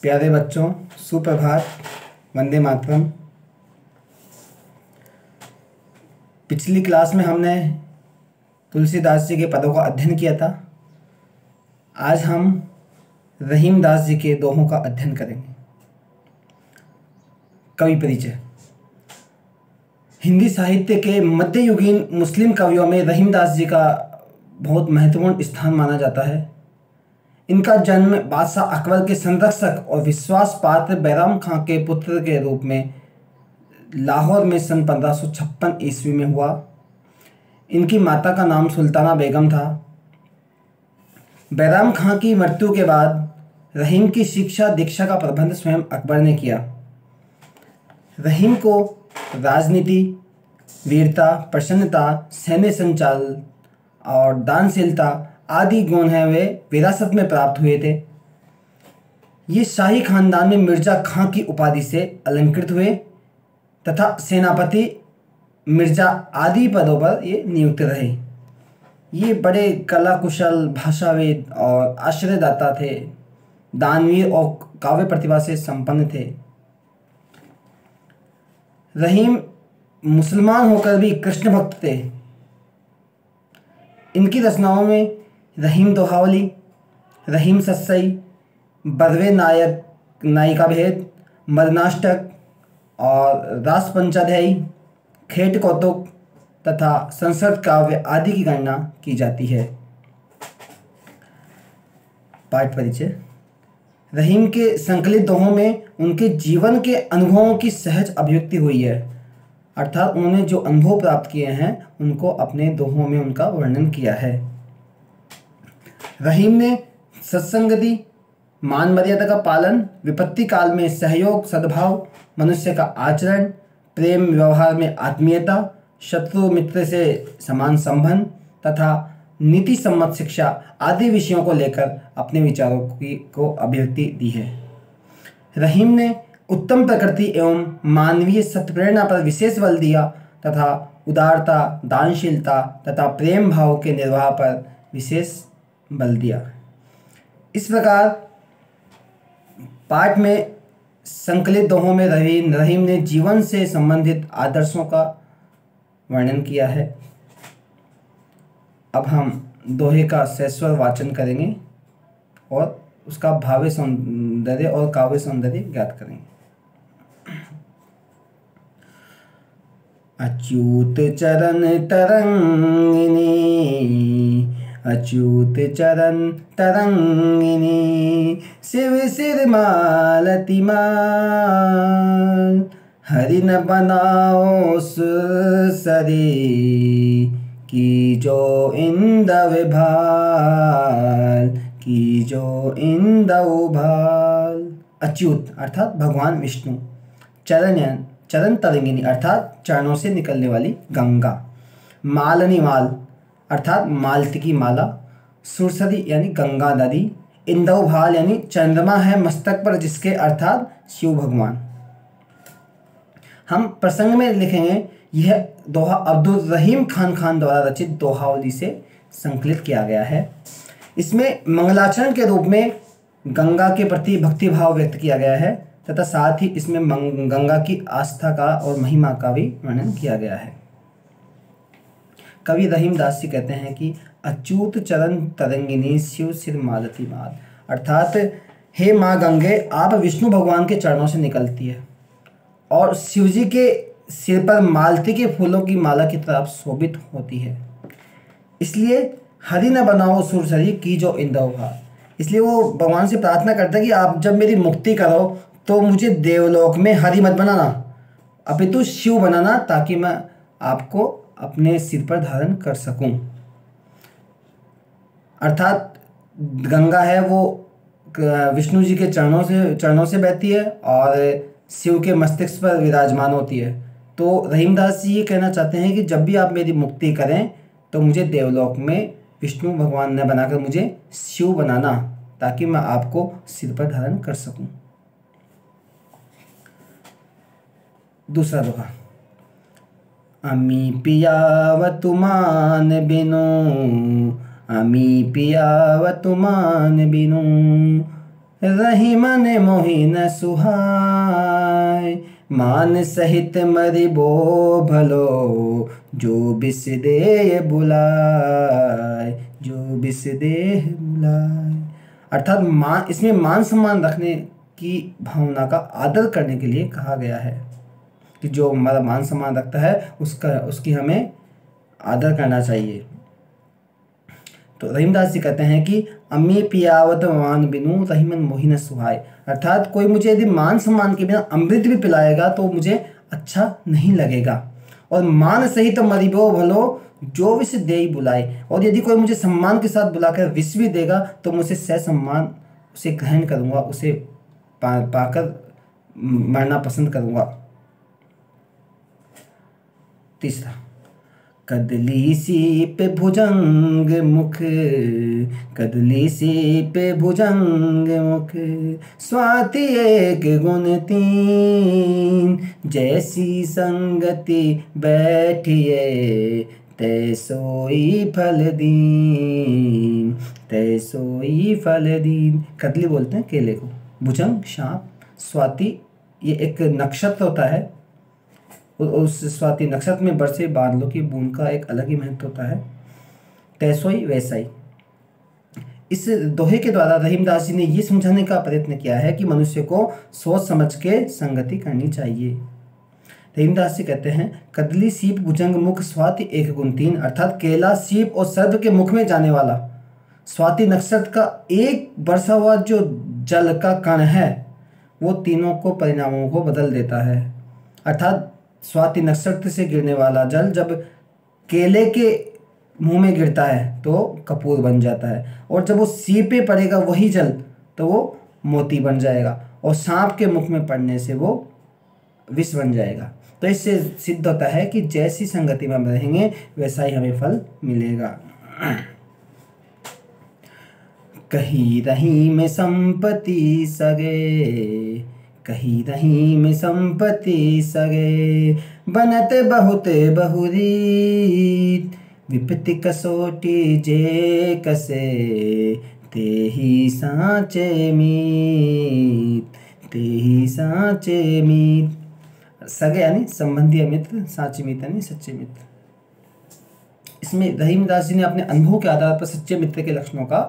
प्यारे बच्चों, सुप्रभात। वंदे मातरम। पिछली क्लास में हमने तुलसीदास जी के पदों का अध्ययन किया था। आज हम रहीमदास जी के दोहों का अध्ययन करेंगे। कवि परिचय। हिंदी साहित्य के मध्ययुगीन मुस्लिम कवियों में रहीमदास जी का बहुत महत्वपूर्ण स्थान माना जाता है। इनका जन्म बादशाह अकबर के संरक्षक और विश्वास पात्र बैराम खां के पुत्र के रूप में लाहौर में सन 1556 ईस्वी में हुआ। इनकी माता का नाम सुल्ताना बेगम था। बैराम खां की मृत्यु के बाद रहीम की शिक्षा दीक्षा का प्रबंध स्वयं अकबर ने किया। रहीम को राजनीति, वीरता, प्रसन्नता, सैन्य संचालन और दानशीलता आदि गुण हैं वे विरासत में प्राप्त हुए थे। ये शाही खानदान में मिर्जा खां की उपाधि से अलंकृत हुए तथा सेनापति, मिर्जा आदि पदों पर ये नियुक्त रहे। ये बड़े कला कुशल, भाषाविद और आश्रयदाता थे। दानवीर और काव्य प्रतिभा से संपन्न थे। रहीम मुसलमान होकर भी कृष्ण भक्त थे। इनकी रचनाओं में रहीम दोहावली, रहीम सस्सई, बरवे नायक नायिका भेद, मरनाष्टक और रास पंचाध्यायी, खेट कौतुक तथा संस्कृत काव्य आदि की गणना की जाती है। पाठ परिचय। रहीम के संकलित दोहों में उनके जीवन के अनुभवों की सहज अभिव्यक्ति हुई है, अर्थात उन्होंने जो अनुभव प्राप्त किए हैं उनको अपने दोहों में उनका वर्णन किया है। रहीम ने सत्संगति, मान मर्यादा का पालन, विपत्ति काल में सहयोग, सद्भाव, मनुष्य का आचरण, प्रेम व्यवहार में आत्मीयता, शत्रु मित्र से समान संबंध तथा नीति सम्मत शिक्षा आदि विषयों को लेकर अपने विचारों को अभिव्यक्ति दी है। रहीम ने उत्तम प्रकृति एवं मानवीय सत्प्रेरणा पर विशेष बल दिया तथा उदारता, दानशीलता तथा प्रेम भाव के निर्वाह पर विशेष बल दिया। इस प्रकार पाठ में संकलित दोहों में रहीम ने जीवन से संबंधित आदर्शों का वर्णन किया है। अब हम दोहे का सस्वर वाचन करेंगे और उसका भाव्य सौंदर्य और काव्य सौंदर्य ज्ञात करेंगे। अच्युत चरण तरंगिनी, अच्युत चरण तरंगिनी, शिव सिर मालती माल, हरि न बनाओ सुरसरी, की जो इंदव भाल, की जो इंदव भाल। अच्युत अर्थात भगवान विष्णु, चरण तरंगिनी अर्थात चरणों से निकलने वाली गंगा, मालनी माल अर्थात मालती की माला, सुरसरी यानी गंगा नदी, इंदव भाल यानी चंद्रमा है मस्तक पर जिसके अर्थात शिव भगवान। हम प्रसंग में लिखेंगे यह दोहा अब्दुल रहीम खान द्वारा रचित दोहावली से संकलित किया गया है। इसमें मंगलाचरण के रूप में गंगा के प्रति भक्तिभाव व्यक्त किया गया है तथा साथ ही इसमें गंगा की आस्था का और महिमा का भी वर्णन किया गया है। कवि रहीमदास जी कहते हैं कि अच्युत चरण तरंगिनी, शिव सिर मालती माल, अर्थात हे माँ गंगे, आप विष्णु भगवान के चरणों से निकलती है और शिव जी के सिर पर मालती के फूलों की माला की तरफ शोभित होती है। इसलिए हरि न बनाओ सुरसरी, की जो इंदव भाल। इसलिए वो भगवान से प्रार्थना करता है कि आप जब मेरी मुक्ति करो तो मुझे देवलोक में हरि मत बनाना, अपितु शिव बनाना, ताकि मैं आपको अपने सिर पर धारण कर सकूं। अर्थात गंगा है वो विष्णु जी के चरणों से बहती है और शिव के मस्तिष्क पर विराजमान होती है। तो रहीमदास जी ये कहना चाहते हैं कि जब भी आप मेरी मुक्ति करें तो मुझे देवलोक में विष्णु भगवान ने बनाकर मुझे शिव बनाना, ताकि मैं आपको सिर पर धारण कर सकूं। दूसरा दोहा। अमी पियावतुमान बिनु, अमी पियावतुमान बिनु, रही मन मोहि न सुहाय, मान सहित मरिबो भलो, जो बिस देह बुलाए, जो बिस देह बुलाए। अर्थात मान, इसमें मान सम्मान रखने की भावना का आदर करने के लिए कहा गया है कि जो हमारा मान सम्मान रखता है उसकी हमें आदर करना चाहिए। तो रहीमदास जी कहते हैं कि अम्मी पियावत मान बिनु रहीमन मोहि न सुहाय, अर्थात कोई मुझे यदि मान सम्मान के बिना अमृत भी पिलाएगा तो मुझे अच्छा नहीं लगेगा। और मान सही तो मरिबो भलो, जो विष देई बुलाए, और यदि कोई मुझे सम्मान के साथ बुलाकर विष भी देगा तो मुझे ससम्मान उसे ग्रहण करूँगा, उसे पाकर मरना पसंद करूँगा। तीसरा, कदली सी पे भुजंग मुख, कदली सी पे भुजंग मुख, स्वाति एक गुण तीन, जैसी संगति बैठिए तै सोई फल दीन, तै सोई फल दीन। कदली बोलते हैं केले को, भुजंग सांप, स्वाति ये एक नक्षत्र होता है, उस स्वाति नक्षत्र में बरसे बादलों की बूंद का एक अलग ही महत्व होता है। तैसोई वैसाई, इस दोहे के द्वारा रहीमदास जी ने ये समझाने का प्रयत्न किया है कि मनुष्य को सोच समझ के संगति करनी चाहिए। रहीमदास जी कहते हैं, कदली सीप भुजंग मुख स्वाति एक गुण तीन, अर्थात केला, सीप और सर्प के मुख में जाने वाला स्वाति नक्षत्र का एक बरसा हुआ जो जल का कण है वो तीनों को परिणामों को बदल देता है। अर्थात स्वाति नक्षत्र से गिरने वाला जल जब केले के मुंह में गिरता है तो कपूर बन जाता है, और जब वो सीप पे पड़ेगा वही जल तो वो मोती बन जाएगा, और सांप के मुख में पड़ने से वो विष बन जाएगा। तो इससे सिद्ध होता है कि जैसी संगति में हम रहेंगे वैसा ही हमें फल मिलेगा। कहीं रही में संपत्ति सगे, कहीं रही में संपत्ति सगे, बनत बहुत बहुरीत, विपत्ति कसोटी जे कसे, तेहि साचे मीत, तेहि साचे मीत। सगे यानी संबंधी मित्र, साचे मित्र यानी सच्चे मित्र। इसमें रहीमदास जी ने अपने अनुभव के आधार पर सच्चे मित्र के लक्षणों का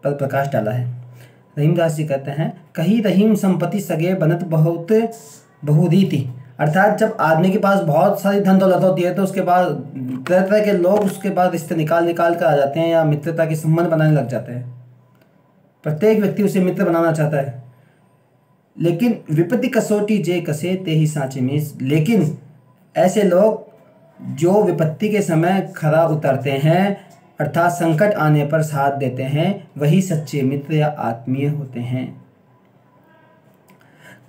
पर प्रकाश डाला है। रहीमदास जी कहते हैं, कहीं रहीम संपत्ति सगे बनत बहुत बहुरीति, अर्थात जब आदमी के पास बहुत सारी धन दौलत होती है तो उसके बाद तरह तरह के लोग उसके बाद रिश्ते निकाल निकाल कर आ जाते हैं या मित्रता के संबंध बनाने लग जाते हैं। प्रत्येक व्यक्ति उसे मित्र बनाना चाहता है, लेकिन विपत्ति कसोटी जे कसे ते ही सांचे में, लेकिन ऐसे लोग जो विपत्ति के समय खरा उतरते हैं अर्थात संकट आने पर साथ देते हैं वही सच्चे मित्र या आत्मीय होते हैं।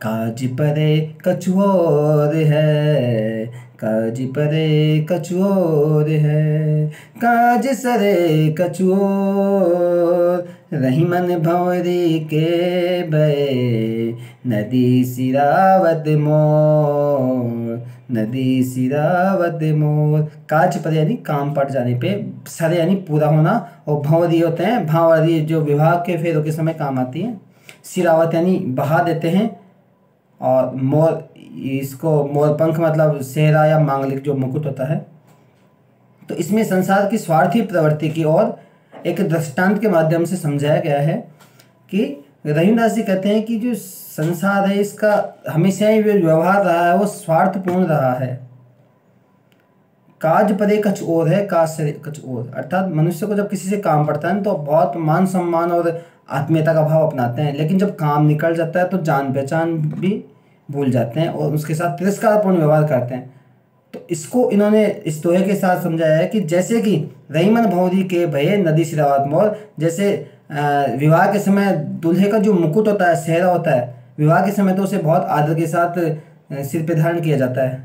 काज परे कछुओर है, काज परे कछुओर है, काज सरे कछुओर, रही मन भंवरी के भय, नदी सिरावत मोर, नदी सिरावत मोर। काज पर यानी काम पड़ जाने पे, सर यानी पूरा होना, और भंवरी होते हैं भांवरी जो विवाह के फेरों के समय काम आती है। सिरावत यानी बहा देते हैं, और मोर इसको मोर पंख मतलब सेहरा या मांगलिक जो मुकुट होता है। तो इसमें संसार की स्वार्थी प्रवृत्ति की ओर एक दृष्टांत के माध्यम से समझाया गया है कि रहीमदास जी कहते हैं कि जो संसार है इसका हमेशा ही व्यवहार रहा है वो स्वार्थपूर्ण रहा है। काज परे कछ और है, काज से कछ और, अर्थात मनुष्य को जब किसी से काम पड़ता है तो बहुत मान सम्मान और आत्मीयता का भाव अपनाते हैं, लेकिन जब काम निकल जाता है तो जान पहचान भी भूल जाते हैं और उसके साथ तिरस्कारपूर्ण व्यवहार करते हैं। तो इसको इन्होंने इस दोहे के साथ समझाया है कि जैसे कि रहीमन भंवरी के भये नदी सिरावत मोर, जैसे विवाह के समय दूल्हे का जो मुकुट होता है, सेहरा होता है, विवाह के समय तो उसे बहुत आदर के साथ सिर पे धारण किया जाता है,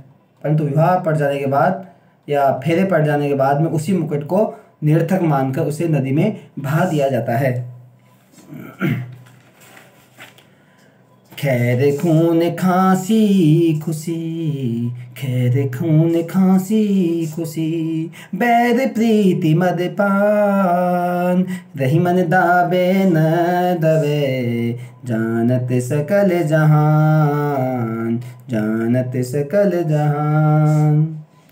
परंतु विवाह पड़ जाने के बाद या फेरे पड़ जाने के बाद में उसी मुकुट को निरर्थक मानकर उसे नदी में बहा दिया जाता है। खैर खून खांसी खुशी, खैर खून खांसी खुशी, बैर प्रीति मदपान, रही मन दाबे न दबे, जानत सकल जहान, जानत सकल जहान।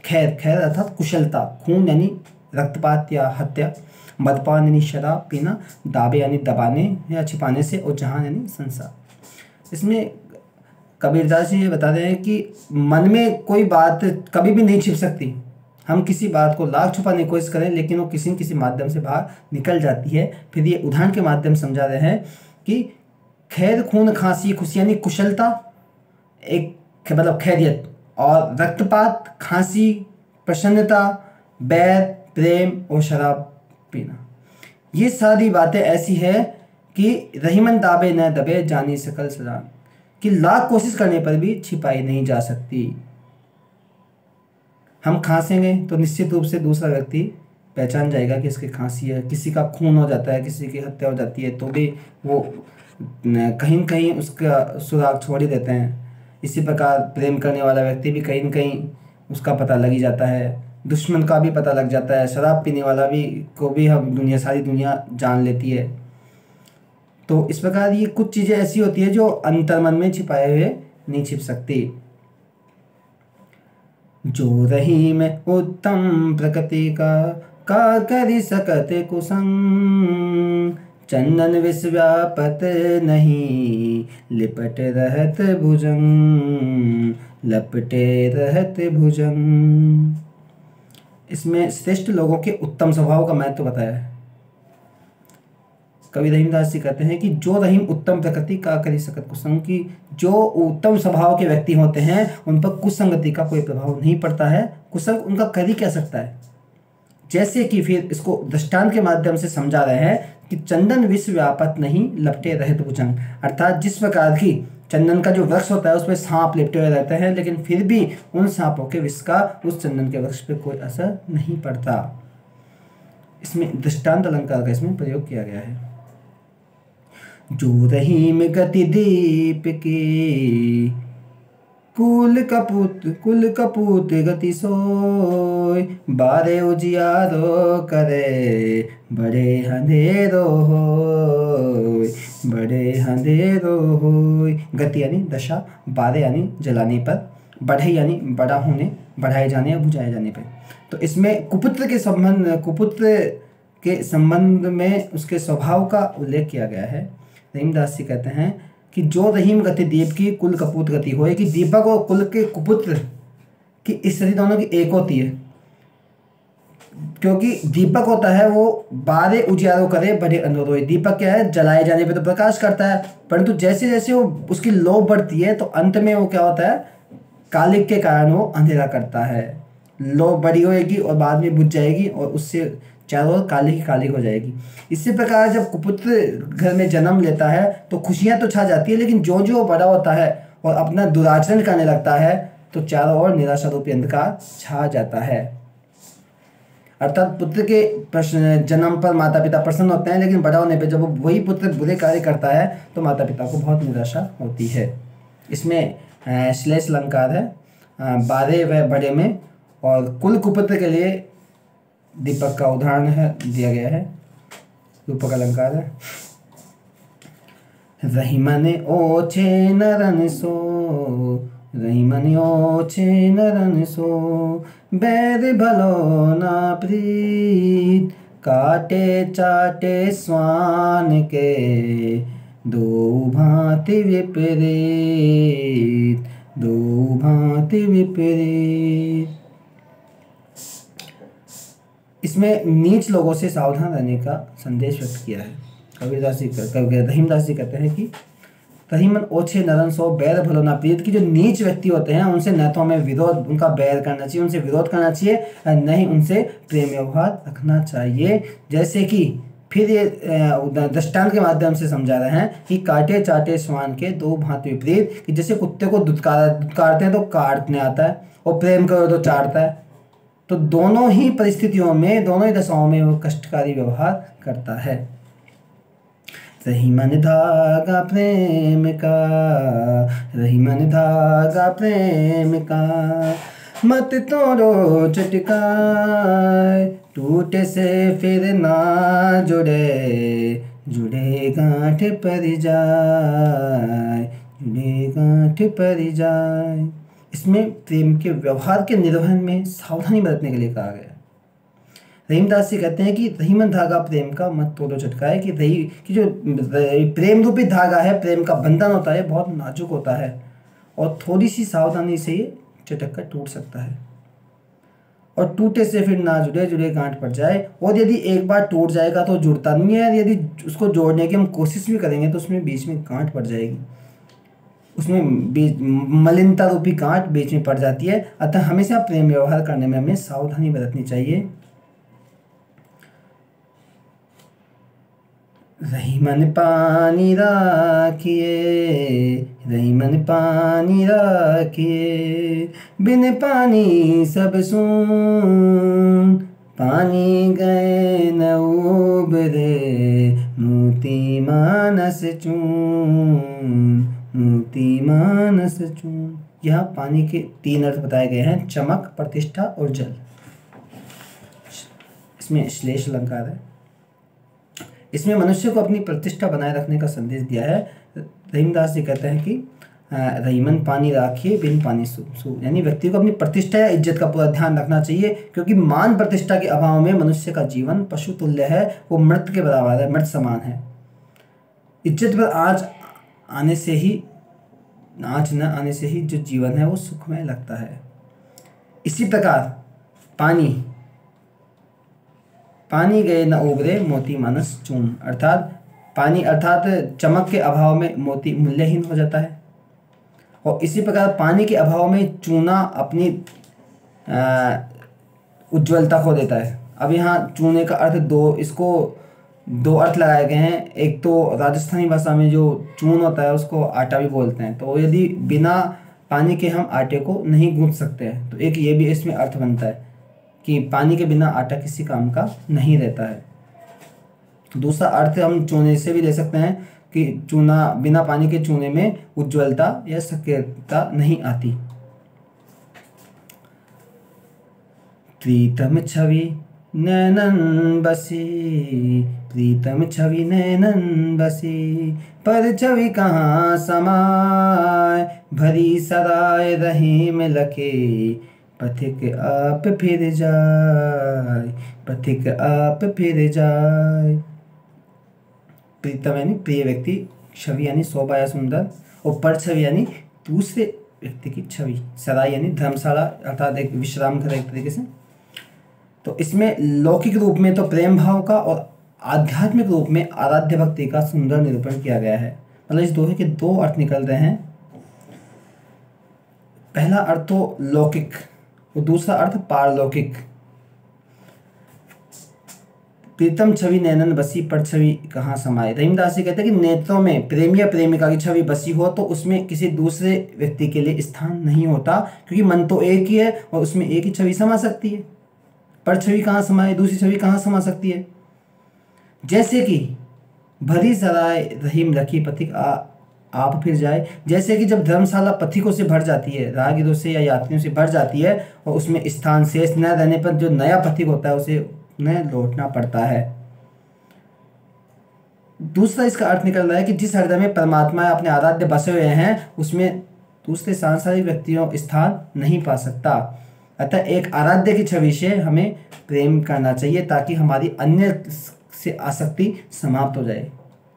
खैर, खैर अर्थात कुशलता, खून यानी रक्तपात या हत्या, मदपान यानी शराब पीना, दाबे यानी दबाने या छिपाने से, और जहान यानी संसार। इसमें कबीरदास जी ये बता रहे हैं कि मन में कोई बात कभी भी नहीं छिप सकती। हम किसी बात को लाख छुपाने की कोशिश करें लेकिन वो किसी न किसी माध्यम से बाहर निकल जाती है। फिर ये उदाहरण के माध्यम से समझा रहे हैं कि खैर खून खांसी खुशी यानी कुशलता, एक मतलब खैरियत, और रक्तपात, खांसी, प्रसन्नता, बैर, प्रेम और शराब पीना, ये सारी बातें ऐसी है कि रहीमन दाबे न दबे, जानी सकल सजान, कि लाख कोशिश करने पर भी छिपाई नहीं जा सकती। हम खांसेंगे तो निश्चित रूप से दूसरा व्यक्ति पहचान जाएगा कि इसकी खांसी है। किसी का खून हो जाता है, किसी की हत्या हो जाती है तो भी वो कहीं न कहीं उसका सुराग छोड़ ही देते हैं। इसी प्रकार प्रेम करने वाला व्यक्ति भी कहीं न कहीं उसका पता लग ही जाता है, दुश्मन का भी पता लग जाता है, शराब पीने वाला भी को भी हम सारी दुनिया जान लेती है। तो इस प्रकार ये कुछ चीज़ें ऐसी होती है जो अंतर्मन में छिपाए हुए नहीं छिप सकती। जो रहीम उत्तम प्रकृति का करी सकत कुसंग, चंदन विष व्यापत नहीं, लिपट रहत भुजंग, लपटे रहत भुजंग। इसमें श्रेष्ठ लोगों के उत्तम स्वभाव का महत्व बताया है। कवि रहीमदास जी कहते हैं कि जो रहीम उत्तम प्रकृति का करी सकत कुसंग, की जो उत्तम स्वभाव के व्यक्ति होते हैं उन पर कुसंगति का कोई प्रभाव नहीं पड़ता है। कुसंग उनका कर ही क्या सकता है। जैसे कि फिर इसको दृष्टांत के माध्यम से समझा रहे हैं कि चंदन विष व्यापत नहीं, लपटे रहत भुजंग, अर्थात जिस प्रकार की चंदन का जो वृक्ष होता है उसमें सांप लिपटे हुए रहते हैं लेकिन फिर भी उन सांपों के विष का उस चंदन के वृक्ष पे कोई असर नहीं पड़ता। इसमें दृष्टांत अलंकार का इसमें प्रयोग किया गया है। जो रहीम गति दीप की, कुल कपूत गति सोय, बारे उजियारो करे, बड़े अंधेरो होय, बड़े अंधेरो होय। गति यानी दशा, बारे यानी जलाने पर, बढ़े यानी बड़ा होने, बढ़ाए जाने या बुझाए जाने पर। तो इसमें कुपुत्र के संबंध में उसके स्वभाव का उल्लेख किया गया है। रहीमदास जी कहते हैं कि जो रहीम गति दीप की, कुल कपूत गति होए, कि दीपक और कुल के कुपुत्र की स्थिति दोनों की एक होती है। क्योंकि दीपक होता है वो बारे उजियारो करे, बड़े अंधेरो होए। दीपक क्या है, जलाए जाने पे तो प्रकाश करता है, परंतु जैसे जैसे वो उसकी लौ बढ़ती है तो अंत में वो क्या होता है, कालिक के कारण वो अंधेरा करता है। लौ बड़ी होएगी और बाद में बुझ जाएगी और उससे चारों ओर काली काली हो जाएगी। इसी प्रकार जब कुपुत्र घर में जन्म लेता है तो खुशियां तो छा जाती है, लेकिन जो जो बड़ा होता है और अपना दुराचरण करने लगता है तो चारों ओर निराशा रूपी अंधकार छा जाता है। अर्थात पुत्र के जन्म पर माता पिता प्रसन्न होते हैं, लेकिन बड़ा होने पर जब वही पुत्र बुरे कार्य करता है तो माता पिता को बहुत निराशा होती है। इसमें श्लेष अलंकार है बारे व बड़े में, और कुल कुपुत्र के लिए दीपक का उदाहरण है दिया गया है, रूपक अलंकार है। रहीमन ओछे नरन सो, रहीमन ओछे नरन सो, बैर भलो ना प्रीत, काटे चाटे स्वान के, दो भांति विपरीत, दो भांति विपरीत। इसमें नीच लोगों से सावधान रहने का संदेश व्यक्त किया है। रहीमदास जी कहते हैं कि रहीमन ओछे नरन सो, बैर भलो ना प्रीत, की जो नीच व्यक्ति होते हैं उनसे न तो हमें विरोध, उनका बैर करना चाहिए, उनसे विरोध करना चाहिए, और न ही उनसे प्रेम व्यवहार रखना चाहिए। जैसे कि फिर ये दृष्टांत के माध्यम से समझा रहे हैं कि काटे चाटे श्वान के दो भांति विपरीत, कि जैसे कुत्ते को दुत्कारते हैं तो काटने आता है और प्रेम करो तो चाटता है। तो दोनों ही परिस्थितियों में, दोनों ही दशाओं में वो कष्टकारी व्यवहार करता है। रही मन धागा प्रेम का, रही मन धागा प्रेम का, मत तोड़ो चटकाए, टूटे से फिर ना जुड़े, जुड़े गांठ पर जाए, जुड़े गांठ पर जाए। इसमें प्रेम के व्यवहार के निर्वहन में सावधानी बरतने के लिए कहा गया है। रहीमदास जी कहते हैं कि रही मन धागा प्रेम का, मत तोड़ो चटकाए, कि रही कि जो प्रेम रूपी धागा है, प्रेम का बंधन होता है, बहुत नाजुक होता है और थोड़ी सी सावधानी से ये चटक कर टूट सकता है। और टूटे से फिर ना जुड़े, जुड़े गांठ पड़ जाए। और यदि एक बार टूट जाएगा तो जुड़ता नहीं है, यदि उसको जोड़ने की हम कोशिश भी करेंगे तो उसमें बीच में गांठ पड़ जाएगी, उसमें बीच मलिनता रूपी गांठ बीच में पड़ जाती है। अतः हमेशा प्रेम व्यवहार करने में हमें सावधानी बरतनी चाहिए। रही मन पानी राखिए, रही मन पानी राखिए, बिन पानी सब सून, पानी गए न उबरे, मोती मानस चून, मोती मानस चून। यहाँ पानी के 3 अर्थ बताए गए हैं, चमक, प्रतिष्ठा और जल। इसमें श्लेष अलंकार है। इसमें मनुष्य को अपनी प्रतिष्ठा बनाए रखने का संदेश दिया है। रहीमदास जी कहते हैं कि रहीमन पानी राखिए, बिन पानी सू, यानी व्यक्ति को अपनी प्रतिष्ठा या इज्जत का पूरा ध्यान रखना चाहिए, क्योंकि मान प्रतिष्ठा के अभाव में मनुष्य का जीवन पशु तुल्य है, वो मृत के बराबर है, मृत समान है। इज्जत पर आँच आने से ही, आँच न आने से ही जो जीवन है वो सुखमय लगता है। इसी प्रकार पानी, पानी गए न उबरे, मोती मानस चून, अर्थात पानी अर्थात चमक के अभाव में मोती मूल्यहीन हो जाता है। और इसी प्रकार पानी के अभाव में चूना अपनी उज्ज्वलता खो देता है। अब यहाँ चूने का अर्थ इसको 2 अर्थ लगाए गए हैं। एक तो राजस्थानी भाषा में जो चून होता है उसको आटा भी बोलते हैं, तो यदि बिना पानी के हम आटे को नहीं गूंथ सकते हैं, तो एक ये भी इसमें अर्थ बनता है कि पानी के बिना आटा किसी काम का नहीं रहता है। दूसरा अर्थ हम चूने से भी ले सकते हैं कि चूना, बिना पानी के चूने में उज्ज्वलता या सक्रियता नहीं आती। प्रीतम छवि नैनन बसी, प्रीतम छवि नैनन बसी, पर छवि कहाँ समाए, भरी सराय रहीम लखे, पथिक आप फिर जाए, पथिक आप फिर जाए। प्रीतम यानी प्रिय व्यक्ति, छवि यानी शोभा या सुंदर, और पर छवि यानी दूसरे व्यक्ति की छवि, सराय यानी धर्मशाला अर्थात एक विश्राम घर एक तरीके से। तो इसमें लौकिक रूप में तो प्रेम भाव का और आध्यात्मिक रूप में आराध्य भक्ति का सुंदर निरूपण किया गया है। मतलब इस दोहे के 2 अर्थ निकल रहे हैं। पहला अर्थ तो लौकिक और दूसरा अर्थ पारलौकिक। प्रीतम छवि नैनन बसी, पर छवि कहाँ समाये। रहीमदास जी कहते हैं कि नेत्रों में प्रेमी या प्रेमिका की छवि बसी हो तो उसमें किसी दूसरे व्यक्ति के लिए स्थान नहीं होता, क्योंकि मन तो एक ही है और उसमें एक ही छवि समा सकती है। पर छवि कहाँ समाये, दूसरी छवि कहाँ समा सकती है। जैसे कि भरी सराय रहीम रखी, पथिक आप फिर जाए। जैसे कि जब धर्मशाला पथिकों से भर जाती है, राहगीरों से या यात्रियों से भर जाती है और उसमें स्थान शेष न रहने पर जो नया पथिक होता है उसे उन्हें लौटना पड़ता है। दूसरा इसका अर्थ निकल रहा है कि जिस हृदय में परमात्मा अपने आराध्य बसे हुए हैं उसमें दूसरे सांसारिक व्यक्तियों स्थान नहीं पा सकता। अतः एक आराध्य की छवि से हमें प्रेम करना चाहिए ताकि हमारी अन्य से आसक्ति समाप्त हो जाए।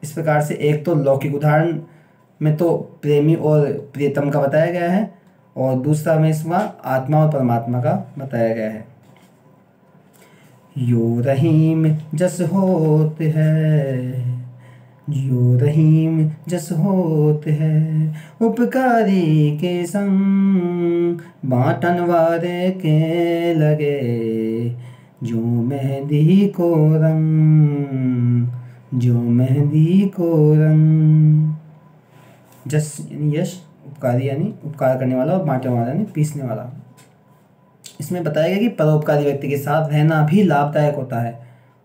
इस प्रकार से एक तो लौकिक उदाहरण में तो प्रेमी और प्रियतम का बताया गया है और दूसरा में इसमें आत्मा और परमात्मा का बताया गया है। यो रहीम जस होत है, यो रहीम जस होत है, उपकारी के संग बाँटन वारे के लगे, जो मेहंदी को रंग, जो मेहंदी को रंग। जस यानी यश, उपकारी यानी उपकार करने वाला और बांटने वाला यानी पीसने वाला। इसमें बताया गया कि परोपकारी व्यक्ति के साथ रहना भी लाभदायक होता है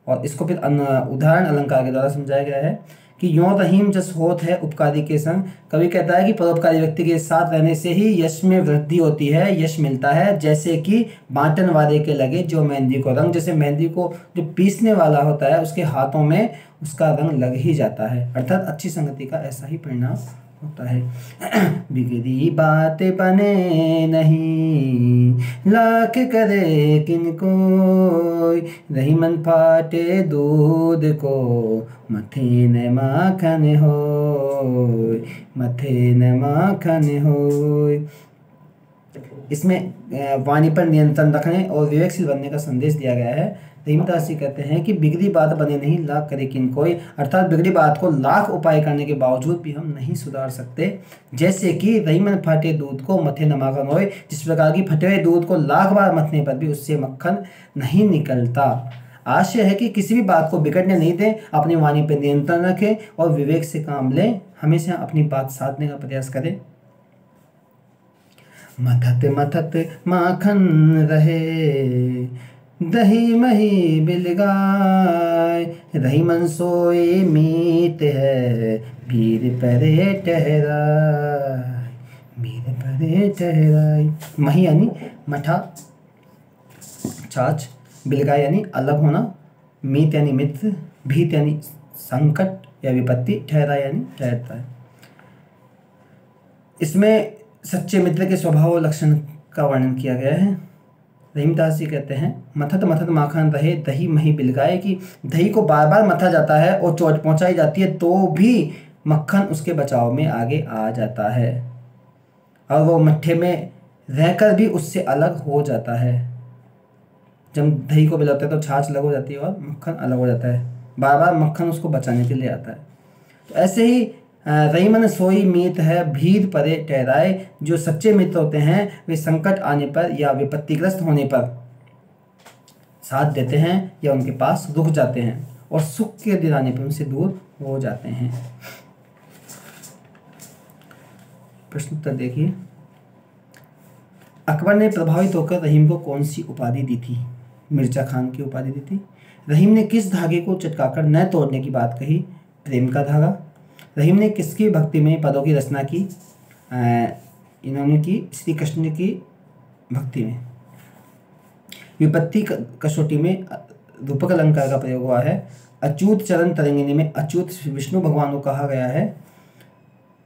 और इसको फिर उदाहरण अलंकार के द्वारा समझाया गया है कि यों रहीम जस होत है उपकारी के संग। कवि कहता है कि परोपकारी व्यक्ति के साथ रहने से ही यश में वृद्धि होती है, यश मिलता है। जैसे कि बांटन वाले के लगे जो मेहंदी को रंग, जैसे मेहंदी को जो पीसने वाला होता है उसके हाथों में उसका रंग लग ही जाता है। अर्थात अच्छी संगति का ऐसा ही परिणाम होता है। बिगड़ी बात बने नहीं, लाख करे किनको, रही मन फाटे दूध को, मथे न माखन हो, मथे न माखन हो। इसमें वाणी पर नियंत्रण रखने और विवेकशील बनने का संदेश दिया गया है। रहीमदास जी कहते हैं कि बिगड़ी बात बने नहीं, लाख करे किन कोई, अर्थात बिगड़ी बात को लाख उपाय करने के बावजूद भी हम नहीं सुधार सकते। जैसे कि रही मन फटे दूध को मथे न माखन होए, जिस प्रकार की फटे हुए दूध को लाख बार मथने पर भी उससे मक्खन नहीं निकलता। आशय है कि किसी भी बात को बिगड़ने नहीं दें, अपनी वाणी पर नियंत्रण रखें और विवेक से काम लें, हमेशा अपनी बात साधने का प्रयास करें। मथत मथत माखन रहे, दही मही बिलगाय, रही मन सोए मीत है, भीर परे ठहराय, भीर परे ठहराय। मही यानी मठा छाछ, बिलगाय यानी अलग होना, मीत यानी मित्र, भीत यानी संकट या विपत्ति, ठहरा यानी ठहरता है। इसमें सच्चे मित्र के स्वभाव और लक्षण का वर्णन किया गया है। रहीमदास जी कहते हैं मथत मथत माखन रहे, दही मही बिलगाए, कि दही को बार बार मथा जाता है और चोट पहुंचाई जाती है तो भी मक्खन उसके बचाव में आगे आ जाता है और वो मट्ठे में रहकर भी उससे अलग हो जाता है। जब दही को बिलाते हैं तो छाछ अलग हो जाती है और मक्खन अलग हो जाता है, बार बार मक्खन उसको बचाने के लिए आता है। तो ऐसे ही रही मन सोई मीत है, भीर परे ठहराए, जो सच्चे मित्र होते हैं वे संकट आने पर या विपत्तिग्रस्त होने पर साथ देते हैं या उनके पास रुक जाते हैं और सुख के दिन आने पर उनसे दूर हो जाते हैं। प्रश्न उत्तर देखिए। अकबर ने प्रभावित होकर रहीम को कौन सी उपाधि दी थी? मिर्जा खान की उपाधि दी थी। रहीम ने किस धागे को चटकाकर न तोड़ने की बात कही? प्रेम का धागा। रहीम ने किसकी भक्ति में पदों की रचना की? इन्होंने की श्री कृष्ण की भक्ति में। विपत्ति कसौटी में रूपक अलंकार का प्रयोग हुआ है। अच्युत चरण तरंगिनी में अच्युत विष्णु भगवान को कहा गया है।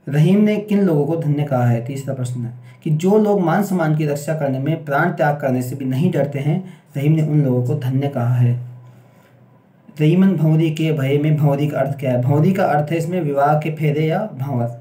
रहीम ने किन लोगों को धन्य कहा है? तीसरा प्रश्न है कि जो लोग मान सम्मान की रक्षा करने में प्राण त्याग करने से भी नहीं डरते हैं, रहीम ने उन लोगों को धन्य कहा है। रहीमन भंवरी के भय में, भंवरी का अर्थ क्या है? भंवरी का अर्थ है इसमें विवाह के फेरे या भांवर।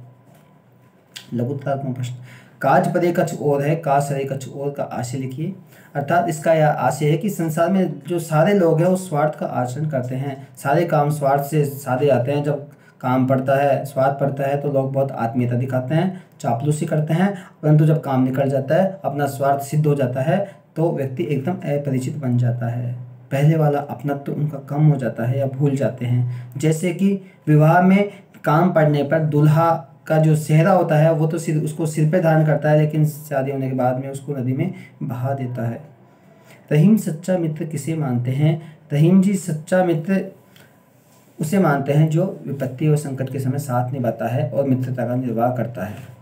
लघुत्तरात्मक प्रश्न। काज परे कछ और है, काज सरे कछ और का आशय लिखिए। अर्थात इसका यह आशय है कि संसार में जो सारे लोग हैं वो स्वार्थ का आचरण करते हैं। सारे काम स्वार्थ से सारे आते हैं। जब काम पड़ता है, स्वार्थ पड़ता है तो लोग बहुत आत्मीयता दिखाते हैं, चापलूसी करते हैं, परंतु जब काम निकल जाता है, अपना स्वार्थ सिद्ध हो जाता है तो व्यक्ति एकदम अपरिचित बन जाता है। पहले वाला अपनत्व तो उनका कम हो जाता है या भूल जाते हैं। जैसे कि विवाह में काम पड़ने पर दूल्हा का जो सेहरा होता है वो तो उसको सिर पे धारण करता है, लेकिन शादी होने के बाद में उसको नदी में बहा देता है। रहीम सच्चा मित्र किसे मानते हैं? रहीम जी सच्चा मित्र उसे मानते हैं जो विपत्ति और संकट के समय साथ निभाता है और मित्रता का निर्वाह करता है।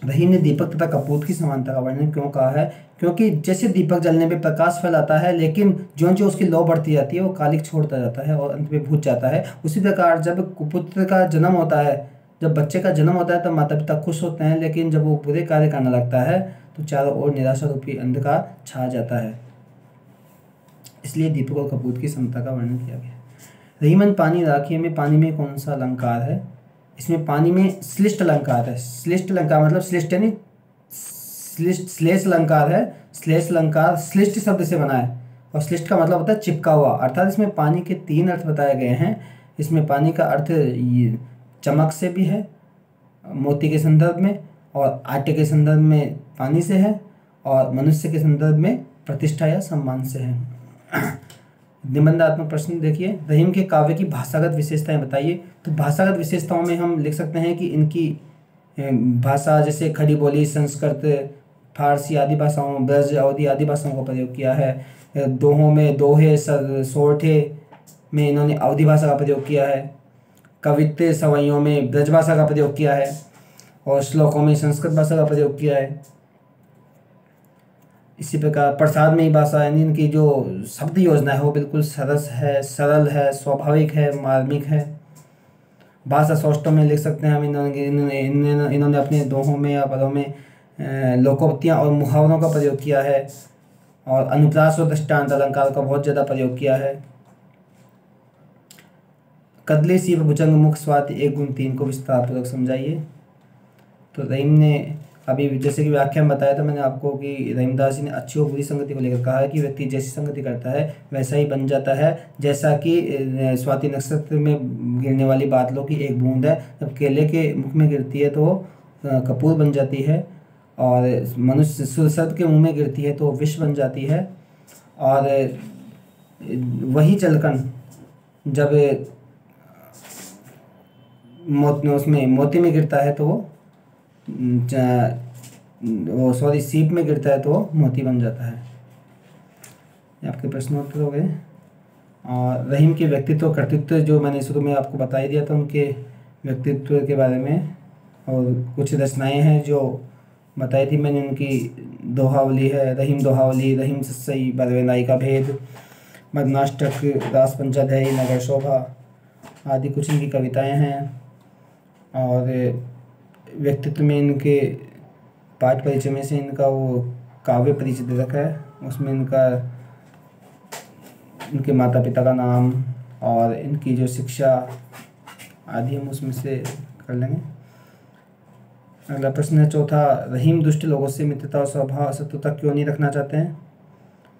रहीम ने दीपक तथा कपूत की समानता का वर्णन क्यों कहा है? क्योंकि जैसे दीपक जलने पे प्रकाश फैलाता है, लेकिन जो जो उसकी लौ बढ़ती जाती है वो कालिक छोड़ता जाता है और अंत में बुझ जाता है। उसी प्रकार जब कुपुत्र का जन्म होता है, जब बच्चे का जन्म होता है तब माता पिता खुश होते हैं, लेकिन जब वो बुरे कार्य करने लगता है तो चारों ओर निराशा रूपी अंधकार छा जाता है। इसलिए दीपक और कपूत की समता का वर्णन किया गया। रहीमन पानी राखिए में पानी में कौन सा अलंकार है? इसमें पानी में श्लिष्ट अलंकार है। श्लिष्ट अलंकार मतलब श्लिष्ट यानी श्लेष अलंकार है। श्लेष अलंकार श्लिष्ट शब्द से बना है और श्लिष्ट का मतलब होता है चिपका हुआ। अर्थात इसमें पानी के 3 अर्थ बताए गए हैं। इसमें पानी का अर्थ चमक से भी है, मोती के संदर्भ में, और आटे के संदर्भ में पानी से है, और मनुष्य के संदर्भ में प्रतिष्ठा या सम्मान से है। निबंधात्मक प्रश्न देखिए। रहीम के काव्य की भाषागत विशेषताएं बताइए। तो भाषागत विशेषताओं में हम लिख सकते हैं कि इनकी भाषा जैसे खड़ी बोली, संस्कृत, फारसी आदि भाषाओं, ब्रज, अवधी आदि भाषाओं का प्रयोग किया है। दोहों में दोहे, सोरठे में इन्होंने अवधी भाषा का प्रयोग किया है। कवित्व सवैयों में ब्रज भाषा का प्रयोग किया है और श्लोकों में संस्कृत भाषा का प्रयोग किया है। इसी प्रकार प्रसादमयी भाषा यानी इनकी जो शब्द योजना है वो बिल्कुल सरल है, स्वाभाविक है, मार्मिक है। भाषा सौष्ठव में लिख सकते हैं हम। इन्होंने अपने दोहों में या पदों में लोकोक्तियाँ और मुहावरों का प्रयोग किया है और अनुप्रास और दृष्टांत अलंकार का बहुत ज़्यादा प्रयोग किया है। कदली सीप भुजंग मुख स्वाति 1 गुण 3 को विस्तारपूर्वक समझाइए। तो रहीम ने अभी जैसे कि व्याख्या में बताया था मैंने आपको कि रहीमदास जी ने अच्छी और बुरी संगति को लेकर कहा है कि व्यक्ति जैसी संगति करता है वैसा ही बन जाता है। जैसा कि स्वाति नक्षत्र में गिरने वाली बादलों की एक बूंद है, जब केले के मुख में गिरती है तो कपूर बन जाती है, और मनुष्य सर्प के मुंह में गिरती है तो विष बन जाती है। और वही जलकण जब उसमें मोती में गिरता है तो वो सीप में गिरता है तो मोती बन जाता है। ये आपके प्रश्नोत्तर हो गए। और रहीम के व्यक्तित्व कर्तृत्व जो मैंने शुरू में आपको बता ही दिया था उनके व्यक्तित्व के बारे में, और कुछ रचनाएं हैं जो बताई थी मैंने। उनकी दोहावली है, रहीम दोहावली, रहीम सस्सई, बरवेनाई का भेद, मदनाष्टक, दास पंचाध्यायी, नगर शोभा आदि कुछ इनकी कविताएं हैं। और व्यक्तित्व में इनके पाठ परिचय में से इनका वो काव्य परिचय दे रखा है, उसमें इनके माता पिता का नाम और इनकी जो शिक्षा आदि हम उसमें से कर लेंगे। अगला प्रश्न है चौथा, रहीम दुष्ट लोगों से मित्रता और स्वभाव शत्रुता क्यों नहीं रखना चाहते हैं?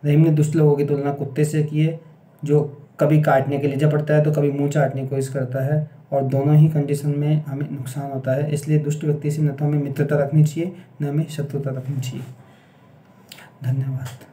रहीम ने दुष्ट लोगों की तुलना कुत्ते से की है, जो कभी काटने के लिए झपटता है तो कभी मुंह चाटने की कोशिश करता है, और दोनों ही कंडीशन में हमें नुकसान होता है। इसलिए दुष्ट व्यक्ति से न तो हमें मित्रता रखनी चाहिए न हमें शत्रुता रखनी चाहिए। धन्यवाद।